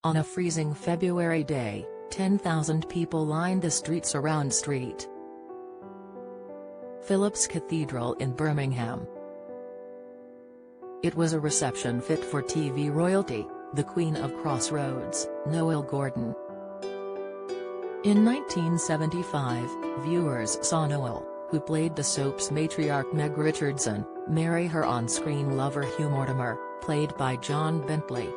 On a freezing February day, 10,000 people lined the streets around St. Philip's Cathedral in Birmingham. It was a reception fit for TV royalty, the Queen of Crossroads, Noele Gordon. In 1975, viewers saw Noele, who played the soap's matriarch Meg Richardson, marry her on-screen lover Hugh Mortimer, played by John Bentley.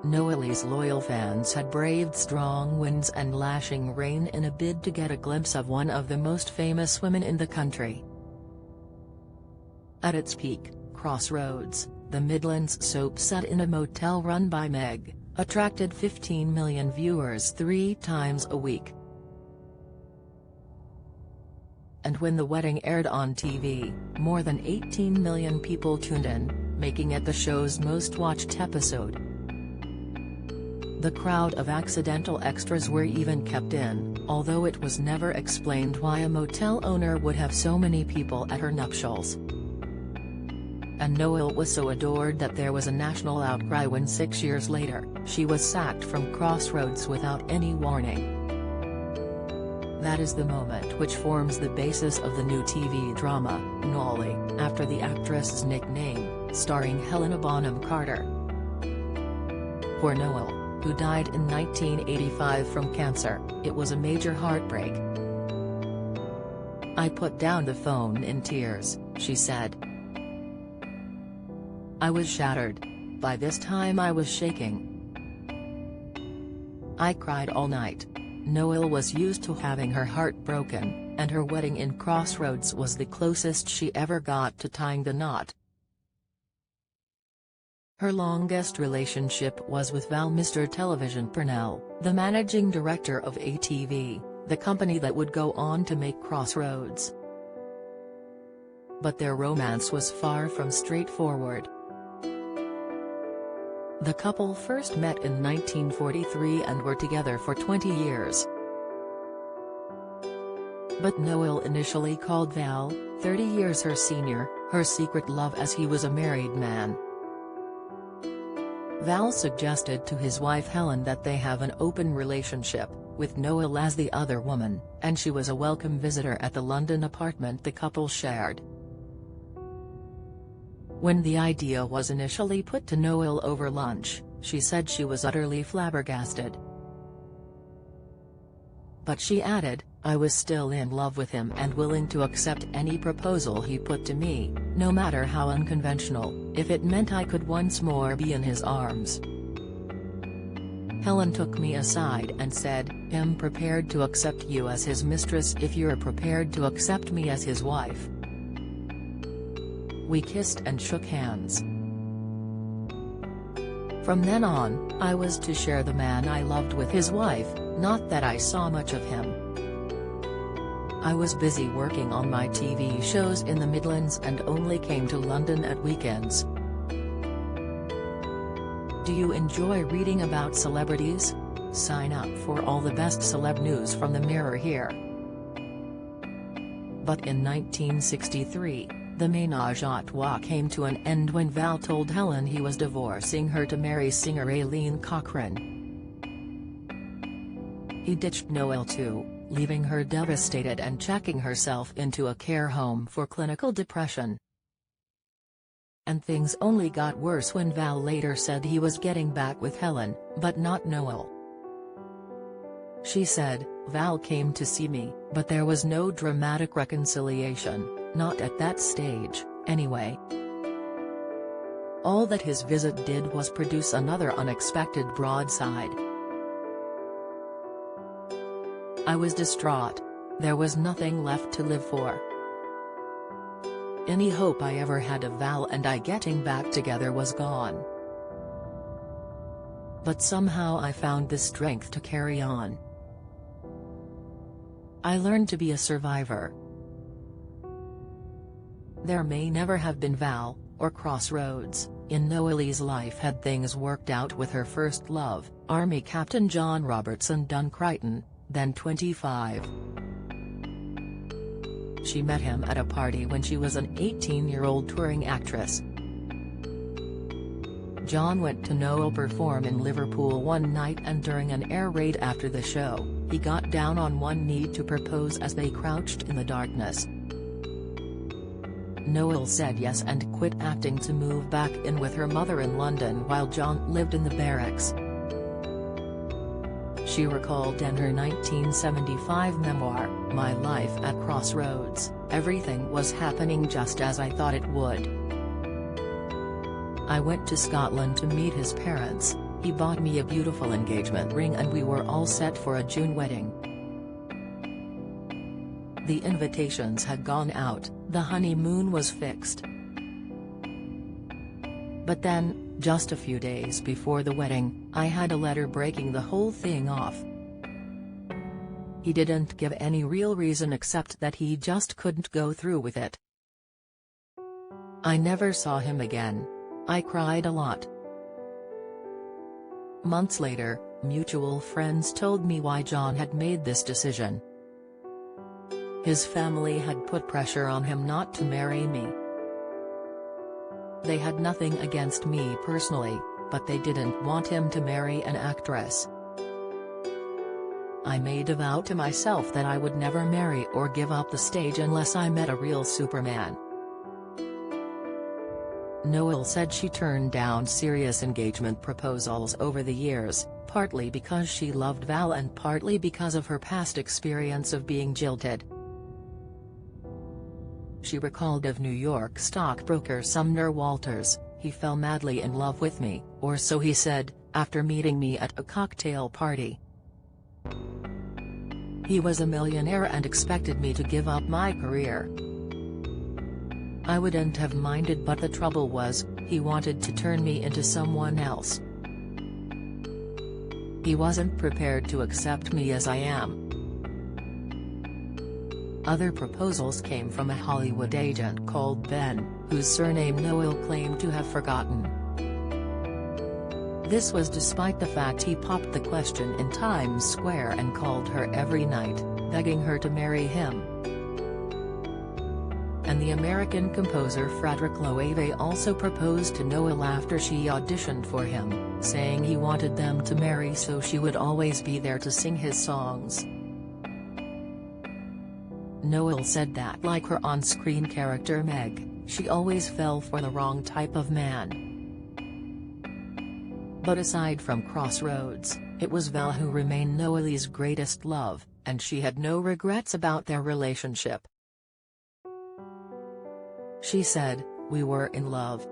Noele's loyal fans had braved strong winds and lashing rain in a bid to get a glimpse of one of the most famous women in the country. At its peak, Crossroads, the Midlands soap set in a motel run by Meg, attracted 15 million viewers 3 times a week. And when the wedding aired on TV, more than 18 million people tuned in, making it the show's most watched episode. The crowd of accidental extras were even kept in, although it was never explained why a motel owner would have so many people at her nuptials. And Noele was so adored that there was a national outcry when 6 years later, she was sacked from Crossroads without any warning. That is the moment which forms the basis of the new TV drama, Noele, after the actress's nickname, starring Helena Bonham Carter. For Noele, who died in 1985 from cancer, it was a major heartbreak. "I put down the phone in tears," she said. "I was shattered. By this time I was shaking. I cried all night." Noele was used to having her heart broken, and her wedding in Crossroads was the closest she ever got to tying the knot. Her longest relationship was with Mr. Television Purnell, the managing director of ATV, the company that would go on to make Crossroads. But their romance was far from straightforward. The couple first met in 1943 and were together for 20 years. But Noele initially called Val, 30 years her senior, her secret love as he was a married man. Val suggested to his wife Helen that they have an open relationship, with Noele as the other woman, and she was a welcome visitor at the London apartment the couple shared. When the idea was initially put to Noele over lunch, she said she was utterly flabbergasted. But she added, "I was still in love with him and willing to accept any proposal he put to me, no matter how unconventional, if it meant I could once more be in his arms." Helen took me aside and said, "I'm prepared to accept you as his mistress if you're prepared to accept me as his wife." We kissed and shook hands. From then on, I was to share the man I loved with his wife, not that I saw much of him. I was busy working on my TV shows in the Midlands and only came to London at weekends. Do you enjoy reading about celebrities? Sign up for all the best celeb news from the Mirror here. But in 1963, the ménage à trois came to an end when Val told Helen he was divorcing her to marry singer Aileen Cochrane. He ditched Noele too, leaving her devastated and checking herself into a care home for clinical depression. And things only got worse when Val later said he was getting back with Helen, but not Noele. She said, "Val came to see me, but there was no dramatic reconciliation, not at that stage, anyway. All that his visit did was produce another unexpected broadside. I was distraught. There was nothing left to live for. Any hope I ever had of Val and I getting back together was gone. But somehow I found the strength to carry on. I learned to be a survivor." There may never have been Val, or Crossroads, in Noele's life had things worked out with her first love, Army Captain John Robertson Dunn Crichton, then 25. She met him at a party when she was an 18-year-old touring actress. John went to Noele perform in Liverpool one night, and during an air raid after the show, he got down on one knee to propose as they crouched in the darkness. Noele said yes and quit acting to move back in with her mother in London while John lived in the barracks. She recalled in her 1975 memoir, My Life at Crossroads, "Everything was happening just as I thought it would. I went to Scotland to meet his parents, he bought me a beautiful engagement ring and we were all set for a June wedding. The invitations had gone out, the honeymoon was fixed. But then, just a few days before the wedding, I had a letter breaking the whole thing off. He didn't give any real reason except that he just couldn't go through with it. I never saw him again. I cried a lot." Months later, mutual friends told me why John had made this decision. His family had put pressure on him not to marry me. They had nothing against me personally, but they didn't want him to marry an actress. I made a vow to myself that I would never marry or give up the stage unless I met a real Superman. Noele said she turned down serious engagement proposals over the years, partly because she loved Val and partly because of her past experience of being jilted. She recalled of New York stockbroker Sumner Walters, "He fell madly in love with me, or so he said, after meeting me at a cocktail party. He was a millionaire and expected me to give up my career. I wouldn't have minded, but the trouble was, he wanted to turn me into someone else. He wasn't prepared to accept me as I am." Other proposals came from a Hollywood agent called Ben, whose surname Noele claimed to have forgotten. This was despite the fact he popped the question in Times Square and called her every night, begging her to marry him. And the American composer Frédéric Loewe also proposed to Noele after she auditioned for him, saying he wanted them to marry so she would always be there to sing his songs. Noele said that like her on-screen character Meg, she always fell for the wrong type of man. But aside from Crossroads, it was Val who remained Noele's greatest love, and she had no regrets about their relationship. She said, "We were in love.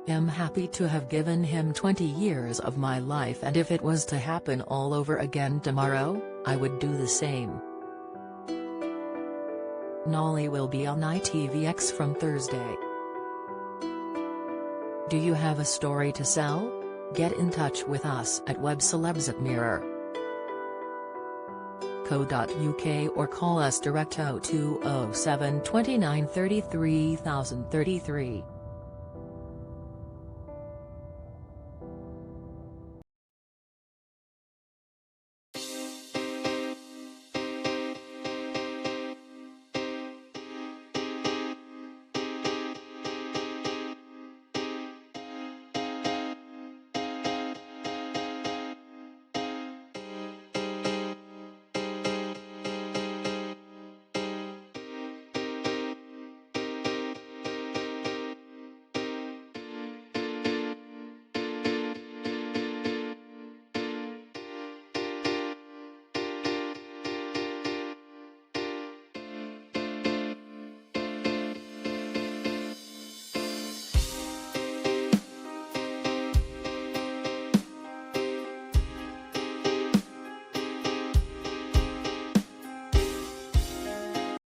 I'm happy to have given him 20 years of my life, and if it was to happen all over again tomorrow, I would do the same." Noele will be on ITVX from Thursday. Do you have a story to sell? Get in touch with us at webcelebs@mirror.co.uk or call us direct 0207 29 33 033.